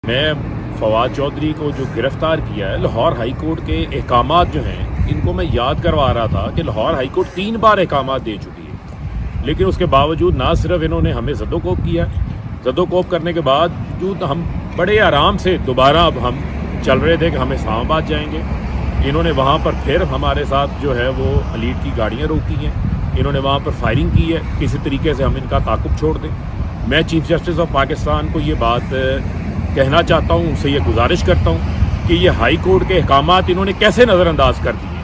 میں فواد چودھری کو جو گرفتار کیا ہے، لاہور ہائی کورٹ کے احکامات جو ہیں ان کو میں یاد کروا رہا تھا کہ لاہور ہائی کورٹ 3 بار احکامات دے چکی ہے، لیکن اس کے باوجود نہ صرف انہوں نے ہمیں زد و کوب کیا، زد و کوب کرنے کے بعد ہم بڑے آرام سے دوبارہ اب ہم چل رہے تھے کہ ہم اسلام آباد جائیں گے، انہوں نے وہاں پر پھر ہمارے ساتھ جو ہے وہ لیڈ کی گاڑیاں روکی ہیں، انہوں نے وہاں پر فائرنگ کی ہے، کسی طریقے سے ہم ان کا تعاقب چھوڑ دیں۔ میں چیف جسٹس آف پاکستان کو یہ بات کہنا چاہتا ہوں، ان سے یہ گزارش کرتا ہوں کہ یہ ہائی کورٹ کے احکامات انہوں نے کیسے نظر انداز کر دیے،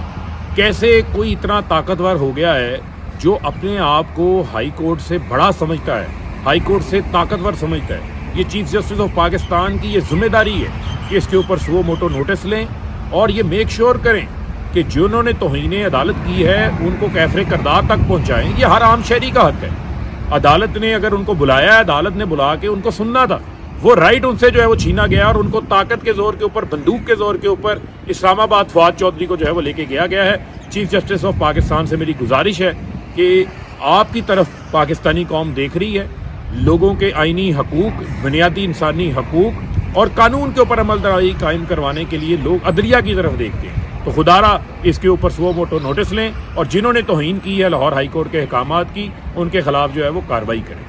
کیسے کوئی اتنا طاقتور ہو گیا ہے جو اپنے آپ کو ہائی کورٹ سے بڑا سمجھتا ہے، ہائی کورٹ سے طاقتور سمجھتا ہے۔ یہ چیف جسٹس آف پاکستان کی یہ ذمہ داری ہے کہ اس کے اوپر سو موٹو نوٹس لیں اور یہ میک شور کریں کہ جنہوں نے توہین عدالت کی ہے ان کو کیفر کردار تک پہنچائیں۔ یہ ہر عام شہری کا حق ہے، عدالت نے اگر ان کو بلایا ہے، عدالت نے بلا کے ان کو سننا تھا، وہ رائٹ ان سے جو ہے وہ چھینا گیا اور ان کو طاقت کے زور کے اوپر، بندوق کے زور کے اوپر اسلام آباد فواد چودھری کو جو ہے وہ لے کے گیا ہے۔ چیف جسٹس آف پاکستان سے میری گزارش ہے کہ آپ کی طرف پاکستانی قوم دیکھ رہی ہے، لوگوں کے آئینی حقوق، بنیادی انسانی حقوق اور قانون کے اوپر عمل درائی قائم کروانے کے لیے لوگ عدلیہ کی طرف دیکھتے ہیں، تو خدارہ اس کے اوپر سو موٹو نوٹس لیں اور جنہوں نے توہین کی ہے لاہور ہائی کورٹ کے احکامات کی، ان کے خلاف جو ہے وہ کارروائی کریں۔